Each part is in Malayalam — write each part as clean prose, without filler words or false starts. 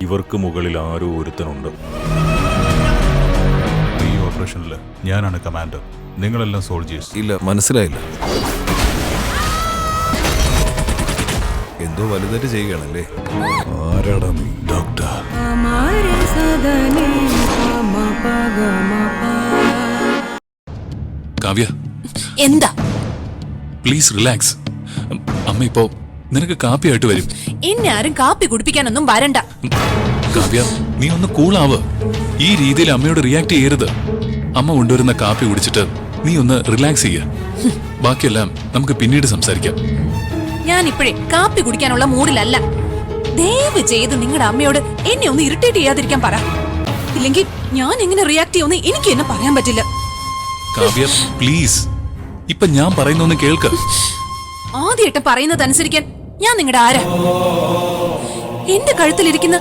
ഇവർക്ക് മുകളിൽ ആരോ ഒരുത്തനുണ്ട്. ഈ ഓപ്പറേഷനിൽ ഞാനാണ് കമാൻഡർ, നിങ്ങളെല്ലാം സോൾജേഴ്സ്. ഇല്ല, മനസ്സിലായില്ല. എന്തോ വലുതായിട്ട് ചെയ്യുകയാണല്ലേ. ആരാടാ നീ? ഡോക്ടർ. കാവ്യ, എന്താ? Please relax. അമ്മ ഇപ്പോ നിനക്ക് കാപ്പിയായിട്ട് വരും. എന്നെ ആരും കാപ്പി കുടിപ്പിക്കാനൊന്നും വരണ്ട. കാവ്യ, നീ ഒന്ന് കൂളാവ്. ഈ രീതിയിൽ അമ്മയോട് റിയാക്ട് ചെയ്യരുത്. അമ്മ കൊണ്ടുവരുന്ന കാപ്പി കുടിച്ചിട്ട് നീ ഒന്ന് റിലാക്സ് ചെയ്യ. ബാക്കിയെല്ലാം നമുക്ക് പിന്നീട് സംസാരിക്കാം. ഞാൻ ഇപ്പോഴേ കാപ്പി കുടിക്കാനുള്ള മൂഡിലല്ല. ദയവ് ചെയ്ത് നിങ്ങളുടെ അമ്മയോട് എന്നെ ഒന്ന് ഇറിറ്റേറ്റ് ചെയ്യാതിരിക്കാൻ പറ. ഇല്ലെങ്കിൽ ഞാൻ എങ്ങനെ റിയാക്ട് ചെയ്യുമെന്ന് എനിക്ക് എന്നെ പറയാൻ പറ്റില്ല. കാവ്യ പ്ലീസ്, ഇപ്പൊ ഞാൻ പറയുന്നൊന്ന് കേൾക്ക്. ആദ്യമായിട്ട് പറയുന്നതനുസരിക്കാൻ ഞാൻ നിങ്ങളുടെ ആരാ? എന്റെ കഴുത്തിലിരിക്കുന്ന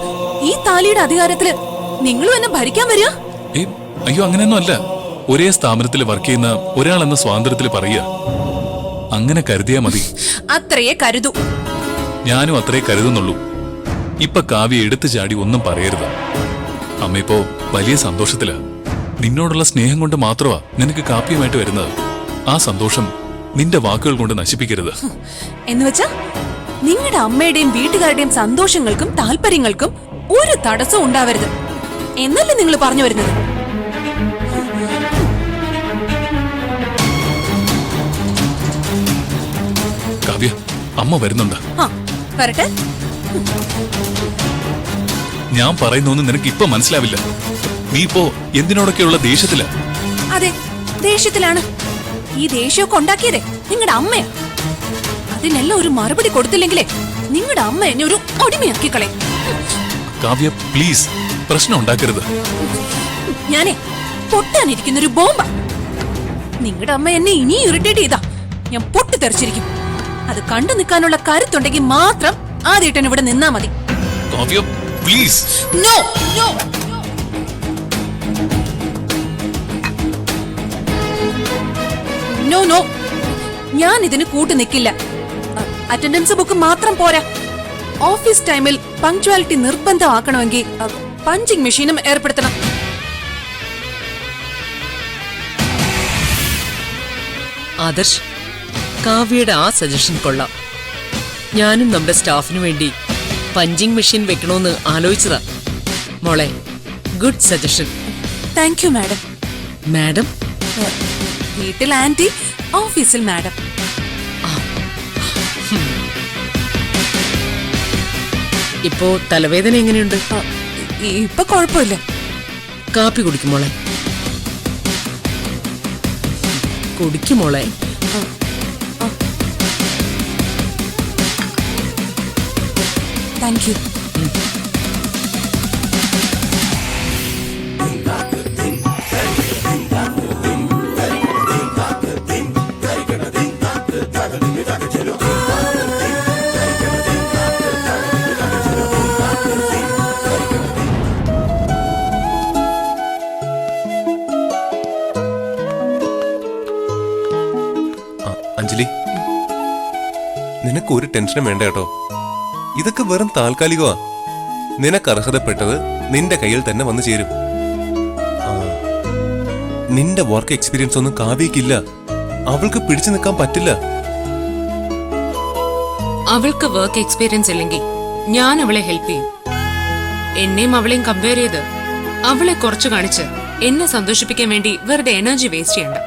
ഈ താലിയുടെ അധികാരത്തില് നിങ്ങളും എന്നെ ഭരിക്കാൻ വരിക? അയ്യോ, അങ്ങനെയൊന്നും അല്ല. ഒരേ സ്ഥാപനത്തിൽ വർക്ക് ചെയ്യുന്ന ഒരാളെന്ന സ്വാതന്ത്ര്യത്തിൽ പറയുക. അങ്ങനെ കരുതിയാ മതി. അത്രയേ കരുതൂ. ഞാനും അത്രേ കരുതുന്നുള്ളൂ. ഇപ്പൊ കാവ്യ എടുത്തു ചാടി ഒന്നും പറയരുത്. അമ്മ ഇപ്പോ വലിയ സന്തോഷത്തിലാ. നിന്നോടുള്ള സ്നേഹം കൊണ്ട് മാത്രമാ നിനക്ക് കാപ്പിയുമായിട്ട് വരുന്നത്. ആ സന്തോഷം നിന്റെ വാക്കുകൾ കൊണ്ട് നശിപ്പിക്കരുത്. എന്നുവെച്ചാ നിങ്ങളുടെ അമ്മയുടെയും വീട്ടുകാരുടെയും സന്തോഷങ്ങൾക്കും താല്പര്യങ്ങൾക്കും ഒരു തടസ്സവും ഉണ്ടാവരുത് എന്നല്ലേ നിങ്ങൾ പറഞ്ഞു വരുന്നത്? കാവ്യ, അമ്മ വരുന്നുണ്ട്. വരട്ടെ. ഞാൻ പറയുന്നൊന്നും നിനക്ക് ഇപ്പൊ മനസ്സിലാവില്ല. നീ ഇപ്പോ എന്തിനോടൊക്കെയുള്ള ദേഷ്യത്തില? അതെ, ദേഷ്യത്തിലാണ്. ഈ ദേഷ്യമൊക്കെ ഉണ്ടാക്കിയതേ നിങ്ങളുടെ അമ്മയാ. അതിനെല്ലാം ഒരു മറുപടി കൊടുത്തില്ലെങ്കിലേ നിങ്ങളുടെ അമ്മ എന്നെ ഒരു അടിമയാക്കി കളയും. കാവ്യ പ്ലീസ്, പ്രശ്നം ഉണ്ടാക്കരുത്. ഞാനേ പൊട്ടാനിരിക്കുന്ന ഒരു ബോംബാ. നിങ്ങളുടെ അമ്മ എന്നെ ഇനി ഇറിറ്റേറ്റ് ചെയ്താ ഞാൻ പൊട്ടിത്തെറിച്ചിരിക്കും. അത് കണ്ടു നിൽക്കാനുള്ള കരുത്തുണ്ടെങ്കിൽ മാത്രം ആദ്യമായിട്ട് ഇവിടെ നിന്നാ മതി. Kavya please. No no no no, ഞാൻ ഇതിന് കൂട്ടു നിൽക്കില്ല. അറ്റൻഡൻസ് ബുക്ക് മാത്രം പോരാ. ഓഫീസ് ടൈമിൽ പങ്ക്ച്വാലിറ്റി നിർബന്ധമാക്കണമെങ്കിൽ പഞ്ചിങ് മെഷീനും ഏർപ്പെടുത്തണം. ആദർശ്, കാവ്യയുടെ ആ സജഷൻ കൊള്ളാം. ഞാനും നമ്മുടെ സ്റ്റാഫിനു വേണ്ടി പഞ്ചിങ് മെഷീൻ വെക്കണമെന്ന് ആലോചിച്ചതാ. മോളെ, good suggestion. Thank you madam. Madam? വീട്ടിൽ ആന്റി, ഓഫീസിൽ മാഡം. ഇപ്പോ തലവേദന എങ്ങനെയുണ്ട്? ഇപ്പൊ കുഴപ്പമില്ല. കാപ്പി കുടിക്കുമോളെ, കുടിക്കുമോളെ. Thank you. അഞ്ജലി, നിനക്ക് ഒരു ടെൻഷനും വേണ്ട കേട്ടോ. ഇതൊക്കെ വെറും താൽക്കാലികമാ. നിനക്ക് അർഹതപ്പെട്ടത് നിന്റെ കയ്യിൽ തന്നെ വന്നു ചേരും. നിന്റെ വർക്ക് എക്സ്പീരിയൻസ് ഒന്നും കാവ്യക്കില്ല. അവൾക്ക് പിടിച്ചു നിൽക്കാൻ പറ്റില്ല. അവൾക്ക് വർക്ക് എക്സ്പീരിയൻസ് ഇല്ലെങ്കിൽ ഞാൻ അവളെ ഹെൽപ്പ് ചെയ്യും. എന്നെയും അവളെയും കമ്പയർ ചെയ്ത് അവളെ കുറച്ചു കാണിച്ച് എന്നെ സന്തോഷിപ്പിക്കാൻ വേണ്ടി വെറുതെ എനർജി വേസ്റ്റ് ചെയ്യണ്ട.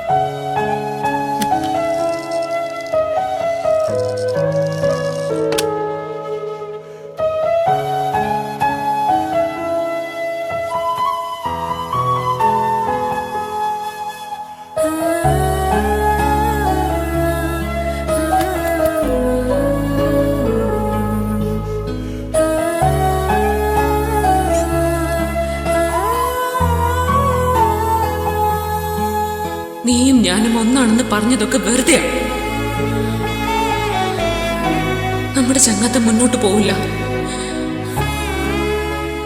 നീയും ഞാനും ഒന്നാണെന്ന് പറഞ്ഞതൊക്കെ വെറുതെ. നമ്മുടെ ചങ്ങാത്തം മുന്നോട്ട് പോവില്ല.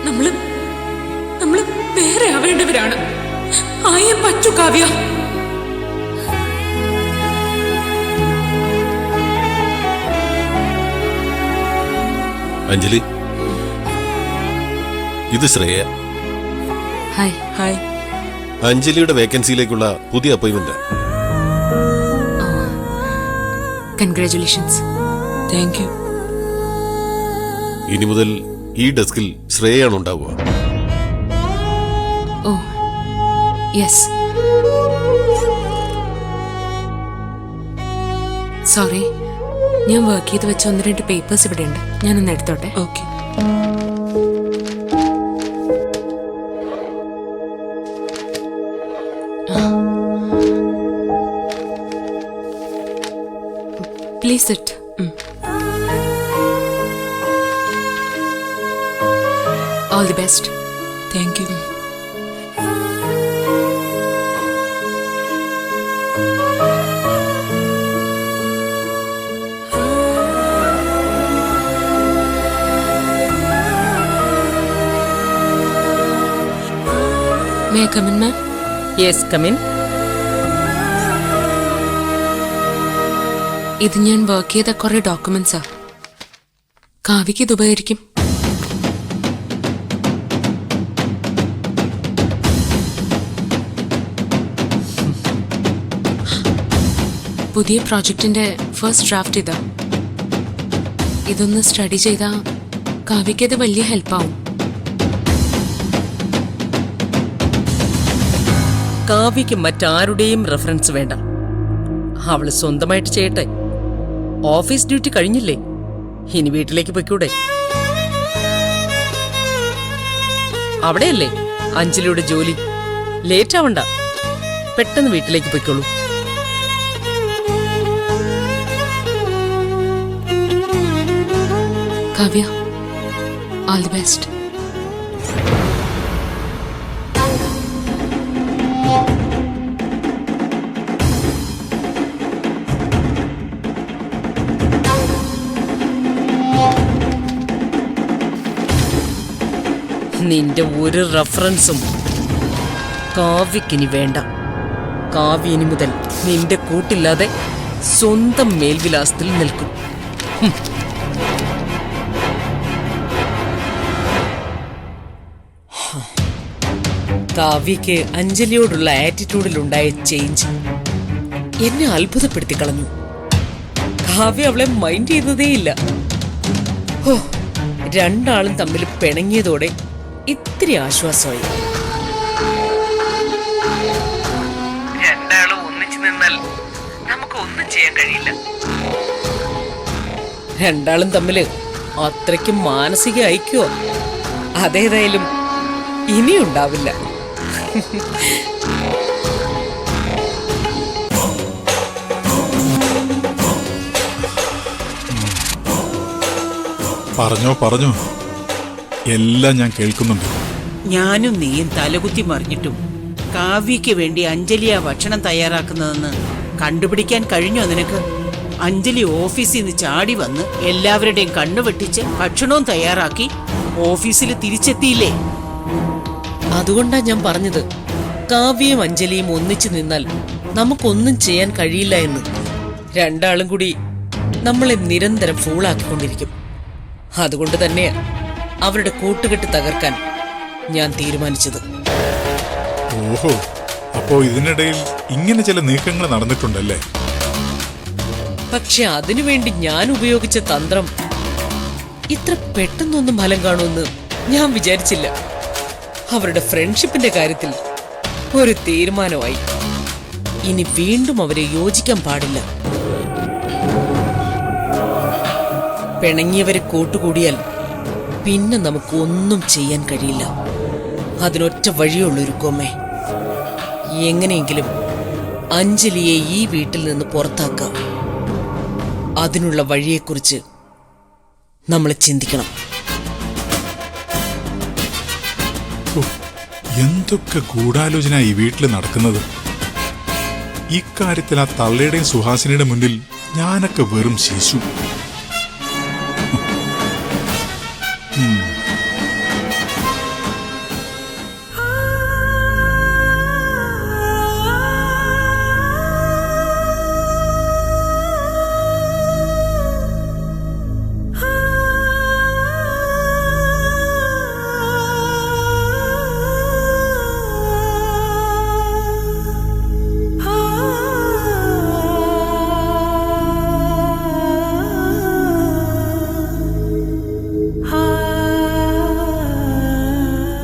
നമ്മള് വേറെ ആവേണ്ടവരാണ്. ആയേ പറ്റൂ കാവ്യ. അഞ്ജലി, ഇത് ശ്രേയ. ഹായ്. ഹായ്. അഞ്ജലിയുടെ വേക്കൻസിയിലേക്കുള്ള പുതിയ അപ്പോയിന്റ്മെന്റ്. കൺഗ്രാറ്റുലേഷൻസ്. Thank you. ഇനി മുതൽ ഈ ഡെസ്കിൽ ശ്രേയയാണ് ഉണ്ടാവുക. Oh yes. സോറി, ഞാൻ വർക്ക് ചെയ്ത് വെച്ച 1-2 പേപ്പേഴ്സ് ഇവിടെ ഉണ്ട്. ഞാനൊന്ന് എടുത്തോട്ടെ. Okay. Please sit. All the best. Thank you. May I come in, ma'am? Yes, come in. ഇത് ഞാൻ വർക്ക് ചെയ്ത കുറെ ഡോക്യുമെന്റ്സാ. കാവ്യക്ക് ഇത് ഉപകരിക്കും. പുതിയ പ്രോജക്റ്റിന്റെ ഫസ്റ്റ് ഡ്രാഫ്റ്റ് ഇതാ. ഇതൊന്ന് സ്റ്റഡി ചെയ്താ കാവ്യക്ക് ഇത് വലിയ ഹെൽപ്പാവും. കാവ്യക്ക് മറ്റാരുടെയും റെഫറൻസ് വേണ്ട. അവള് സ്വന്തമായിട്ട് ചെയ്യട്ടെ. ഓഫീസ് ഡ്യൂട്ടി കഴിഞ്ഞില്ലേ, ഇനി വീട്ടിലേക്ക് പൊയ്ക്കൂടെ? അവിടെയല്ലേ അഞ്ജലിയുടെ ജോലി. ലേറ്റ് ആവണ്ട, പെട്ടെന്ന് വീട്ടിലേക്ക് പൊയ്ക്കോളൂ. Kavya, all the best. നിന്റെ ഒരു റെഫറൻസും കാവ്യക്കിനി വേണ്ട. കാവ്യ ഇനി മുതൽ നിന്റെ കൂട്ടില്ലാതെ സ്വന്തം മേൽവിലാസത്തിൽ നിൽക്കും. കാവ്യക്ക് അഞ്ജലിയോടുള്ള ആറ്റിറ്റ്യൂഡിലുണ്ടായ ചേഞ്ച് എന്നെ അത്ഭുതപ്പെടുത്തി കളഞ്ഞു. കാവ്യ അവളെ മൈൻഡ് ചെയ്തതേയില്ല. ഹോ, രണ്ടാളും തമ്മിൽ പിണങ്ങിയതോടെ ഇത്തിരി ആശ്വാസമായി. രണ്ടാളും ഒന്നിച്ചു നിന്നാൽ നമുക്ക് ഒന്നും ചെയ്യാൻ കഴിയില്ല. രണ്ടാളും തമ്മില് അത്രയ്ക്കും മാനസിക ഐക്യോ അതേതായാലും ഇനിയുണ്ടാവില്ല. പറഞ്ഞോ, എല്ലാം ഞാൻ കേൾക്കുന്നുണ്ട്. ഞാനും നീയും തലകുത്തി മറിഞ്ഞിട്ടും കാവ്യയ്ക്ക് വേണ്ടി അഞ്ജലിയാ ഭക്ഷണം തയ്യാറാക്കുന്നതെന്ന് കണ്ടുപിടിക്കാൻ കഴിഞ്ഞോ നിനക്ക്? അഞ്ജലി ഓഫീസിൽ നിന്ന് ചാടി വന്ന് എല്ലാവരുടെയും കണ്ണുവെട്ടിച്ച് ഭക്ഷണവും തയ്യാറാക്കി ഓഫീസിൽ തിരിച്ചെത്തിയില്ലേ? അതുകൊണ്ടാ ഞാൻ പറഞ്ഞത്, കാവ്യയും അഞ്ജലിയും ഒന്നിച്ചു നിന്നാൽ നമുക്കൊന്നും ചെയ്യാൻ കഴിയില്ല എന്ന്. രണ്ടാളും കൂടി നമ്മളെ നിരന്തരം ഫൂളാക്കിക്കൊണ്ടിരിക്കും. അതുകൊണ്ട് തന്നെയാ അവരുടെ കൂട്ടുകെട്ട് തകർക്കാൻ ഞാൻ തീരുമാനിച്ചത്. ഓഹോ, അപ്പോ ഇതിനിടയിൽ ഇങ്ങനെ ചില നീക്കങ്ങൾ നടന്നിട്ടുണ്ടല്ലേ? പക്ഷെ അതിനുവേണ്ടി ഞാൻ ഉപയോഗിച്ച തന്ത്രം ഇത്ര പെട്ടെന്നൊന്നും ഫലം കാണുമെന്ന് ഞാൻ വിചാരിച്ചില്ല. അവരുടെ ഫ്രണ്ട്ഷിപ്പിന്റെ കാര്യത്തിൽ ഒരു തീരുമാനമായി. ഇനി വീണ്ടും അവരെ യോജിക്കാൻ പാടില്ല. പിണങ്ങിയവരെ കൂട്ടുകൂടിയാൽ പിന്നെ നമുക്ക് ഒന്നും ചെയ്യാൻ കഴിയില്ല. അതിനൊറ്റ വഴിയുള്ളൊരുക്കോമ്മേ. എങ്ങനെയെങ്കിലും അഞ്ജലിയെ ഈ വീട്ടിൽ നിന്ന് പുറത്താക്കാം. അതിനുള്ള വഴിയെക്കുറിച്ച് നമ്മൾ ചിന്തിക്കണം. എന്തൊക്കെ ഗൂഢാലോചന ഈ വീട്ടിൽ നടക്കുന്നത്! ഇക്കാര്യത്തിൽ ആ തള്ളയുടെയും സുഹാസിനിയുടെ മുന്നിൽ ഞാനൊക്കെ വെറും ശിശു.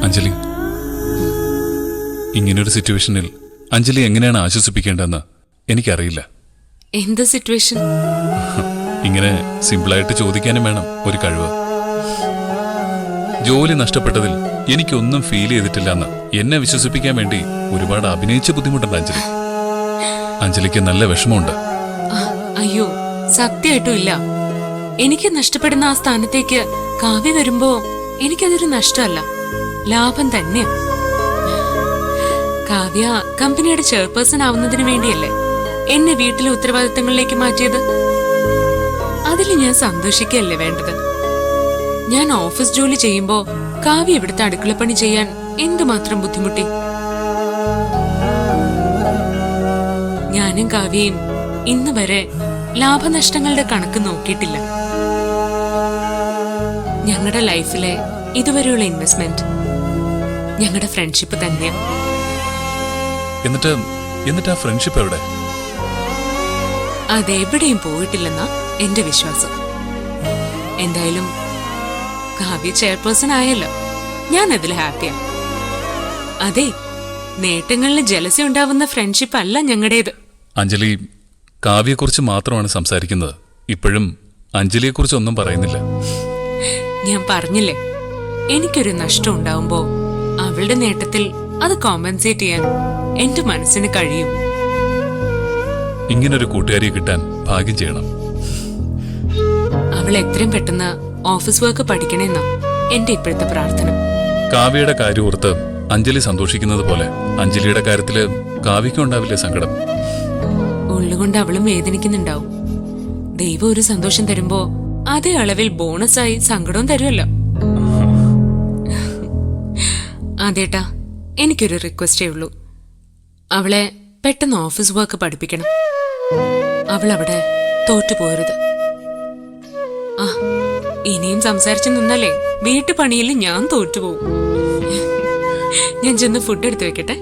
അഞ്ജലി, ഇങ്ങനൊരു സിറ്റുവേഷനിൽ അഞ്ജലി എങ്ങനെയാണ് ആശ്വസിപ്പിക്കേണ്ടതെന്ന് എനിക്കറിയില്ല. എന്ത് സിറ്റുവേഷൻ? ഇങ്ങനെ സിമ്പിളായിട്ട് ചോദിക്കാനും വേണം ഒരു കഴിവ്. ജോലി നഷ്ടപ്പെട്ടതിൽ എനിക്കൊന്നും ഫീൽ ചെയ്തിട്ടില്ലെന്ന് എന്നെ വിശ്വസിപ്പിക്കാൻ വേണ്ടി ഒരുപാട് അഭിനയിച്ച ബുദ്ധിമുട്ടുണ്ട് അഞ്ജലി. അഞ്ജലിക്ക് നല്ല വിഷമമുണ്ട്. അയ്യോ, സത്യമായിട്ടും ഇല്ല. എനിക്ക് നഷ്ടപ്പെടുന്ന ആ സ്ഥാനത്തേക്ക് കാവ്യ വരുമ്പോ എനിക്കതൊരു നഷ്ടമല്ല, ലാഭം തന്നെ. കാവ്യ കമ്പനിയുടെ ചെയർപേഴ്സൺ ആവുന്നതിന് വേണ്ടിയല്ലേ എന്നെ വീട്ടിലെ ഉത്തരവാദിത്തങ്ങളിലേക്ക് മാറ്റിയത്. അതിൽ ഞാൻ സന്തോഷിക്കല്ലേ വേണ്ടത്. ഞാൻ ഓഫീസ് ജോലി ചെയ്യുമ്പോ കാവ്യ ഇവിടുത്തെ അടുക്കളപ്പണി ചെയ്യാൻ എന്തുമാത്രം ബുദ്ധിമുട്ടി. ഞാനും കാവ്യയും ഇന്ന് വരെ ലാഭനഷ്ടങ്ങളുടെ കണക്ക് നോക്കിയിട്ടില്ല. ഞങ്ങളുടെ ലൈഫിലെ ഇതുവരെയുള്ള ഇൻവെസ്റ്റ്മെന്റ് ഞങ്ങളുടെ ഫ്രണ്ട്ഷിപ്പ് തന്നെയാണ്. എന്നിട്ട് ആ ഫ്രണ്ട്ഷിപ്പ് എവിടെ? അതെവിടെയും പോയിട്ടില്ലെന്നാ എന്റെ വിശ്വാസം. എന്തായാലും കാവ്യ ചെയർപേഴ്സൺ ആയല്ലോ, ഞാൻ അതിൽ ഹാപ്പിയാണ്. അതെ, നേട്ടങ്ങളിൽ ജലസി ഉണ്ടാവുന്ന ഫ്രണ്ട്ഷിപ്പ് അല്ല ഞങ്ങളുടേത്. അഞ്ജലി കാവ്യയെക്കുറിച്ച് മാത്രമാണ് സംസാരിക്കുന്നത്. ഇപ്പോഴും അഞ്ജലിയെക്കുറിച്ച് ഒന്നും പറയുന്നില്ല. ഞാൻ പറഞ്ഞില്ലേ, എനിക്കൊരു നഷ്ടം ഉണ്ടാവുമ്പോ അവളുടെ നേട്ടത്തിൽ അത് കോമ്പൻസേറ്റ് ചെയ്യാൻ എന്റെ മനസ്സിന് കഴിയും. ഇങ്ങനൊരു കൂട്ടുകാരിയെ കിട്ടാൻ ഭാഗ്യം ചെയ്യണം. അവൾ എത്രയും പെട്ടെന്ന് ഓഫീസ് വർക്ക് പഠിക്കണേന്നാ എന്റെ ഇപ്പോഴത്തെ പ്രാർത്ഥന. കാവ്യയുടെ കാര്യം ഓർത്ത് അഞ്ജലി സന്തോഷിക്കുന്നത് പോലെ അഞ്ജലിയുടെ കാര്യത്തില് കാവ്യയ്ക്കും ഉണ്ടാവില്ലേ സങ്കടം? ഉള്ളുകൊണ്ട് അവളും വേദനിക്കുന്നുണ്ടാവും. ദൈവം ഒരു സന്തോഷം തരുമ്പോ അതേ അളവിൽ ബോണസായി സങ്കടവും തരുമല്ലോ. അതേട്ടാ, എനിക്കൊരു റിക്വസ്റ്റേ ഉള്ളൂ. അവളെ പെട്ടെന്ന് ഓഫീസ് വർക്ക് പഠിപ്പിക്കണം. അവളവിടെ തോറ്റുപോകരുത്. ആ, ഇനിയും സംസാരിച്ചു നിന്നല്ലേ വീട്ടുപണിയിൽ ഞാൻ തോറ്റുപോകും. ഞാൻ ചെന്ന് ഫുഡ് എടുത്തു വെക്കട്ടെ.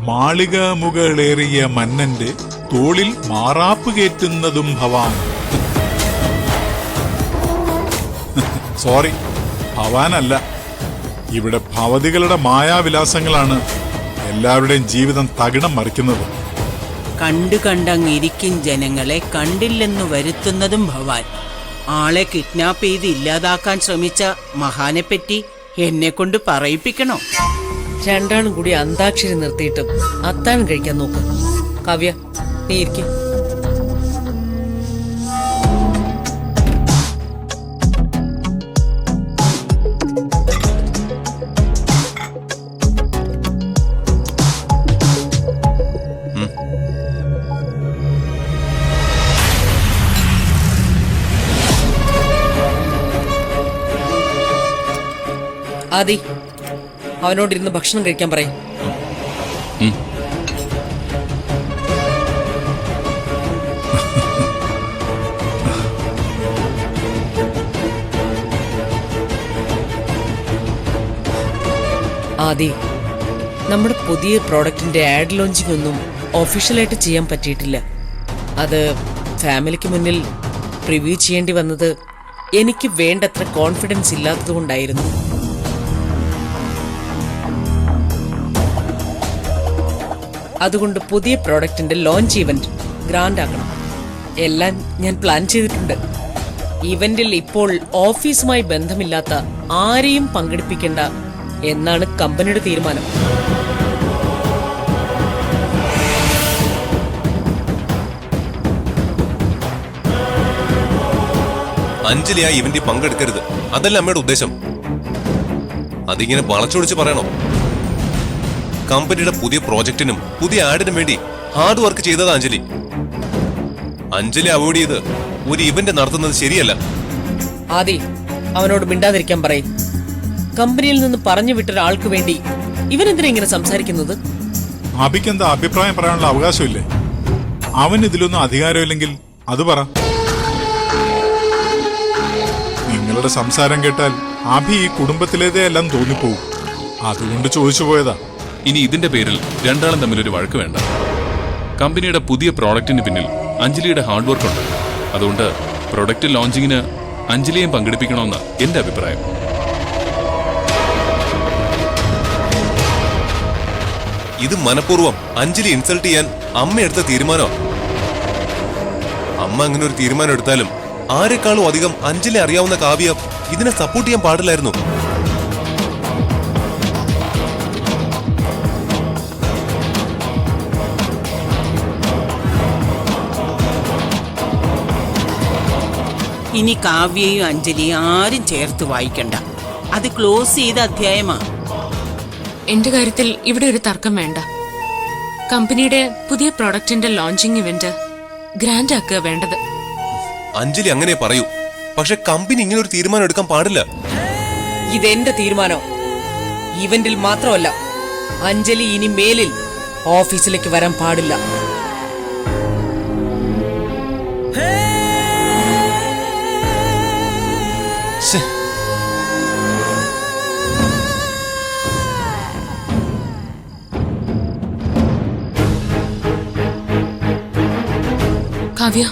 മാളിക മുകളേറിയ മന്നന്റെ തോളിൽ മാറാപ്പ് കയറ്റുന്നതും ഭവാൻ. സോറി, ഭവാനല്ല. ഇവിടെ ഭവതികളുടെ മായാവിലാസങ്ങളാണ് എല്ലാവരുടെയും ജീവിതം തകിടം മറിക്കുന്നത്. കണ്ടു കണ്ടങ്ങിരിക്കും ജനങ്ങളെ കണ്ടില്ലെന്നു വരുത്തുന്നതും ഭവാൻ. ആളെ കിഡ്നാപ്പ് ചെയ്ത് ഇല്ലാതാക്കാൻ ശ്രമിച്ച മഹാനെപ്പറ്റി എന്നെ കൊണ്ട് പറയിപ്പിക്കണോ? രണ്ടാളും കൂടി അന്താക്ഷരി നിർത്തിയിട്ട് അത്താഴം കഴിക്കാൻ നോക്ക്. കാവ്യ, നീ ഇരിക്കും. ആദി, അവനോടിരുന്ന് ഭക്ഷണം കഴിക്കാൻ പറയും. ആദി, നമ്മുടെ പുതിയ പ്രോഡക്റ്റിന്റെ ആഡ് ലോഞ്ചിങ് ഒന്നും ഒഫീഷ്യലായിട്ട് ചെയ്യാൻ പറ്റിയിട്ടില്ല. അത് ഫാമിലിക്ക് മുന്നിൽ പ്രിവ്യൂ ചെയ്യേണ്ടി വന്നത് എനിക്ക് വേണ്ടത്ര കോൺഫിഡൻസ് ഇല്ലാത്തതുകൊണ്ടായിരുന്നു. അതുകൊണ്ട് പുതിയ പ്രോഡക്റ്റിന്റെ ലോഞ്ച് ഇവന്റ് ഗ്രാൻഡ് ആക്കണം. എല്ലാം ഞാൻ പ്ലാൻ ചെയ്തിട്ടുണ്ട്. ഇവന്റിൽ ഇപ്പോൾ ഓഫീസുമായി ബന്ധമില്ലാത്ത ആരെയും പങ്കെടുപ്പിക്കേണ്ട എന്നാണ് കമ്പനിയുടെ തീരുമാനം. അഞ്ജലി ആ ഇവന്റിൽ പങ്കെടുക്കരുത്, അതല്ല അമ്മയുടെ ഉദ്ദേശം. അതിങ്ങനെ വളച്ചൊടിച്ച് പറയണോ? കമ്പനിയുടെ പുതിയ പ്രോജക്റ്റിനും പുതിയ ആഡിനും വേണ്ടി ഹാർഡ് വർക്ക് ചെയ്തതാ അഞ്ജലി. അഞ്ജലി അവോയ്ഡ് ചെയ്ത് ഒരു ഇവന്റ് നടത്തുന്നത് ശരിയല്ല. ആദി, അവനോട് മിണ്ടാതിരിക്കാൻ പറയും. കമ്പനിയിൽ നിന്ന് പറഞ്ഞു വിട്ടൊരാൾക്ക് വേണ്ടി ഇവനെന്തിനാ ഇങ്ങനെ സംസാരിക്കുന്നത്? അബിക്ക് എന്താ അഭിപ്രായം പറയാനുള്ള അവകാശമില്ലേ? അവൻ ഇതിലൊന്നും അധികാരമില്ലെങ്കിൽ അത് പറ. നിങ്ങളുടെ സംസാരം കേട്ടാൽ അഭി ഈ കുടുംബത്തിലേതേ എല്ലാം തോന്നിപ്പോവും. അതുകൊണ്ട് ചോദിച്ചു പോയതാ. ഇനി ഇതിന്റെ പേരിൽ രണ്ടാളും തമ്മിലൊരു വഴക്ക് വേണ്ട. കമ്പനിയുടെ പുതിയ പ്രോഡക്റ്റിന് പിന്നിൽ അഞ്ജലിയുടെ ഹാർഡ് വർക്ക് ഉണ്ട്. അതുകൊണ്ട് പ്രൊഡക്റ്റ് ലോഞ്ചിങ്ങിന് അഞ്ജലിയെയും പങ്കെടുപ്പിക്കണമെന്ന എന്റെ അഭിപ്രായം. ഇത് മനഃപൂർവ്വം അഞ്ജലി ഇൻസൾട്ട് ചെയ്യാൻ അമ്മ എടുത്ത തീരുമാനമാണ്. അമ്മ അങ്ങനെ ഒരു തീരുമാനം എടുത്താലും ആരെക്കാളും അധികം അഞ്ജലി അറിയാവുന്ന കാവ്യ ഇതിനെ സപ്പോർട്ട് ചെയ്യാൻ പാടില്ലായിരുന്നു. ഇനി കാവ്യയും അഞ്ജലിയും ആരും ചേർത്ത് വായിക്കണ്ട. അത് ക്ലോസ് ചെയ്ത അധ്യായമാ. എന്റെ കാര്യത്തിൽ ഇവിടെ ഒരു തർക്കം വേണ്ട. കമ്പനിയുടെ പുതിയ പ്രോഡക്റ്റിന്റെ ലോഞ്ചിങ് ഇവന്റ് ഗ്രാൻഡ് ആക്കുക വേണ്ടത്. അഞ്ജലി അങ്ങനെ പറയൂ, പക്ഷെ കമ്പനി ഇങ്ങനെ ഒരു തീരുമാനം എടുക്കാൻ പാടില്ല. ഇതെന്റെ തീരുമാനം. ഇവന്റിൽ മാത്രമല്ല, അഞ്ജലി ഇനി മേലിൽ ഓഫീസിലേക്ക് വരാൻ പാടില്ല. കാവ്യ,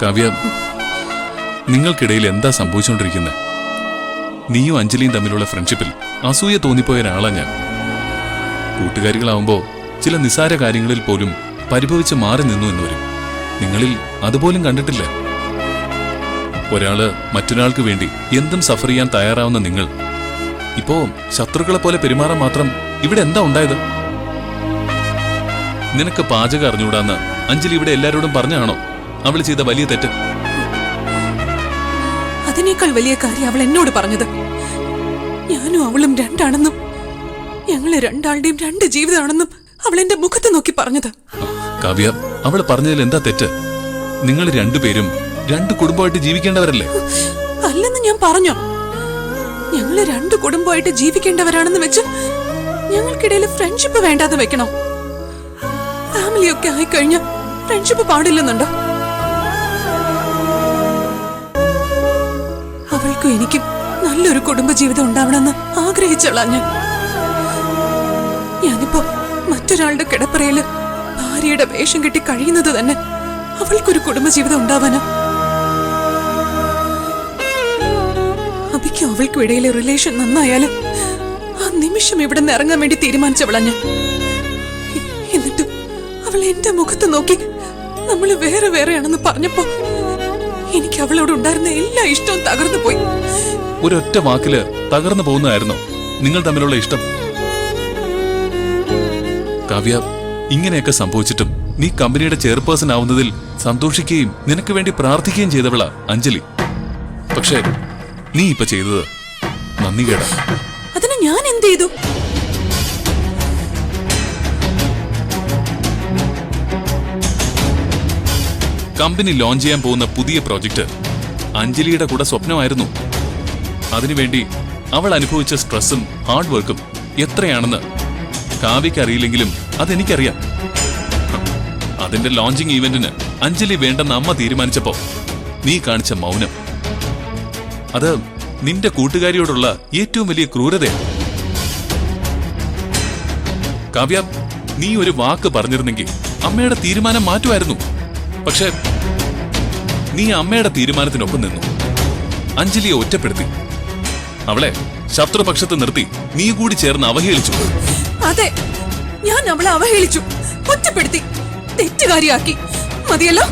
കാവ്യ, നിങ്ങൾക്കിടയിൽ എന്താ സംഭവിച്ചുകൊണ്ടിരിക്കുന്നത്? നീയും അഞ്ജലിയും തമ്മിലുള്ള ഫ്രണ്ട്ഷിപ്പിൽ അസൂയ തോന്നിപ്പോയ ഒരാളാ ഞാൻ. കൂട്ടുകാരികളാവുമ്പോ ചില നിസ്സാര കാര്യങ്ങളിൽ പോലും പരിഭവിച്ച് മാറി നിന്നു എന്ന് വരും. നിങ്ങളിൽ അതുപോലും കണ്ടിട്ടില്ല. ഒരാള് മറ്റൊരാൾക്ക് വേണ്ടി എന്തും സഫർ ചെയ്യാൻ തയ്യാറാവുന്ന നിങ്ങൾ ഇപ്പോ ശത്രുക്കളെ പോലെ പെരുമാറാൻ മാത്രം ഇവിടെ എന്താ ഉണ്ടായത്? നിനക്ക് പാചകം അറിഞ്ഞുകൂടാന്ന് അഞ്ജലി ഇവിടെ എല്ലാരോടും പറഞ്ഞാണോ അവൾ ചെയ്ത വലിയ തെറ്റ്? അതിനേക്കാൾ വലിയ കാര്യം അവൾ എന്നോട് പറഞ്ഞത്. ഞാനും അവളും രണ്ടാണെന്നും ഞങ്ങളെ രണ്ടാളുടെയും രണ്ട് ജീവിതമാണെന്നും അവൾ എന്റെ മുഖത്ത് നോക്കി പറഞ്ഞത്. കാവ്യ, അവൾ പറഞ്ഞതിൽ എന്താ തെറ്റ്? നിങ്ങൾ രണ്ടുപേരും രണ്ട് കുടുംബമായിട്ട് ജീവിക്കേണ്ടവരല്ലേ? അല്ലെന്ന് ഞാൻ പറഞ്ഞോ? ഞങ്ങള് രണ്ട് കുടുംബമായിട്ട് ജീവിക്കേണ്ടവരാണെന്ന് വെച്ച് ഞങ്ങൾക്കിടയിൽ ഫ്രണ്ട്ഷിപ്പ് വേണ്ടാന്ന് വെക്കണോ? ഫാമിലിയൊക്കെ ആയിക്കഴിഞ്ഞ ഫ്രണ്ട്ഷിപ്പ് പാടില്ലെന്നുണ്ടോ? അവൾക്കും എനിക്കും നല്ലൊരു കുടുംബജീവിതം ഉണ്ടാവണമെന്ന് ആഗ്രഹിച്ചോളാം ഞാനിപ്പോ മറ്റൊരാളുടെ കിടപ്പറയില് ഭാര്യയുടെ വേഷം കെട്ടി കഴിയുന്നത് തന്നെ അവൾക്കൊരു കുടുംബജീവിതം ഉണ്ടാവാനാ. അബിക്കും അവൾക്കും ഇടയിലെ റിലേഷൻ നന്നായാല് ആ നിമിഷം ഇവിടെ നിന്ന് ഇറങ്ങാൻ വേണ്ടി തീരുമാനിച്ചവളാ ഞാൻ. എന്നിട്ടും അവൾ എന്റെ മുഖത്ത് നോക്കി നമ്മള് വേറെ വേറെയാണെന്ന് പറഞ്ഞപ്പോ എനിക്ക് അവളോട് ഉണ്ടായിരുന്ന എല്ലാ ഇഷ്ടവും തകർന്നു പോയി. ഒരൊറ്റ വാക്കില് തകർന്നു പോകുന്നതായിരുന്നോ നിങ്ങൾ തമ്മിലുള്ള ഇഷ്ടം? കാവ്യ, ഇങ്ങനെയൊക്കെ സംഭവിച്ചിട്ടും നീ കമ്പനിയുടെ ചെയർപേഴ്സൺ ആവുന്നതിൽ സന്തോഷിക്കുകയും നിനക്ക് വേണ്ടി പ്രാർത്ഥിക്കുകയും ചെയ്തവളാ അഞ്ജലി. പക്ഷേ നീ ഇപ്പൊ ചെയ്തത് നന്ദി കേടാ. അതിന് ഞാൻ എന്ത് ചെയ്തു? കമ്പനി ലോഞ്ച് ചെയ്യാൻ പോകുന്ന പുതിയ പ്രോജക്റ്റ് അഞ്ജലിയുടെ കൂടെ സ്വപ്നമായിരുന്നു. അതിനുവേണ്ടി അവൾ അനുഭവിച്ച സ്ട്രെസ്സും ഹാർഡ് വർക്കും എത്രയാണെന്ന് കാവ്യക്ക് അറിയില്ലെങ്കിലും അതെനിക്കറിയാം. അതിന്റെ ലോഞ്ചിങ് ഈവന്റിന് അഞ്ജലി വേണ്ടെന്ന് അമ്മ തീരുമാനിച്ചപ്പോ നീ കാണിച്ച മൗനം, അത് നിന്റെ കൂട്ടുകാരിയോടുള്ള ഏറ്റവും വലിയ ക്രൂരതയാണ്. കാവ്യ, നീ ഒരു വാക്ക് പറഞ്ഞിരുന്നെങ്കിൽ അമ്മയുടെ തീരുമാനം മാറ്റുമായിരുന്നു. പക്ഷെ നീ അമ്മയുടെ തീരുമാനത്തിനൊപ്പം നിന്നു. അഞ്ജലിയെ ഒറ്റപ്പെടുത്തി. അവളെ ശത്രുപക്ഷത്ത് നിർത്തി നീ കൂടി ചേർന്ന് അവഹേളിച്ചു. അതെ, ഞാൻ അവളെ അവഹേളിച്ചു, ഒറ്റപ്പെടുത്തി, തെറ്റുകാരിയാക്കി. മതിയല്ലോ,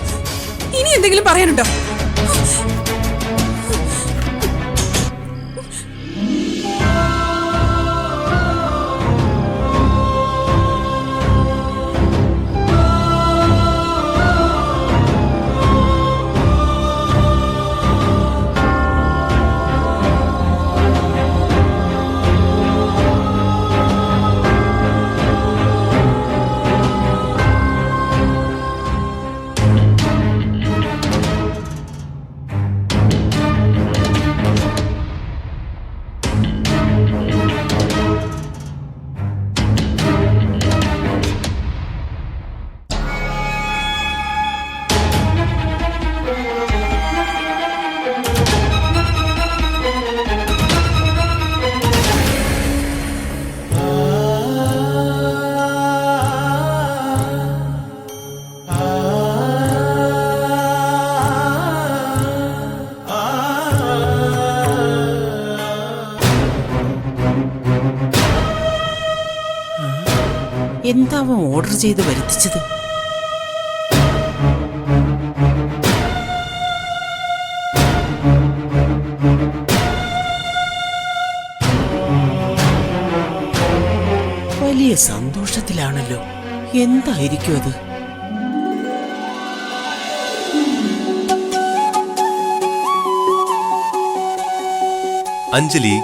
ഇനി എന്തെങ്കിലും പറയാനുണ്ടോ? എന്താവോ ഓർഡർ ചെയ്ത് വരുത്തിച്ചത്? വലിയ സന്തോഷത്തിലാണല്ലോ. എന്തായിരിക്കും അത്? അഞ്ജലി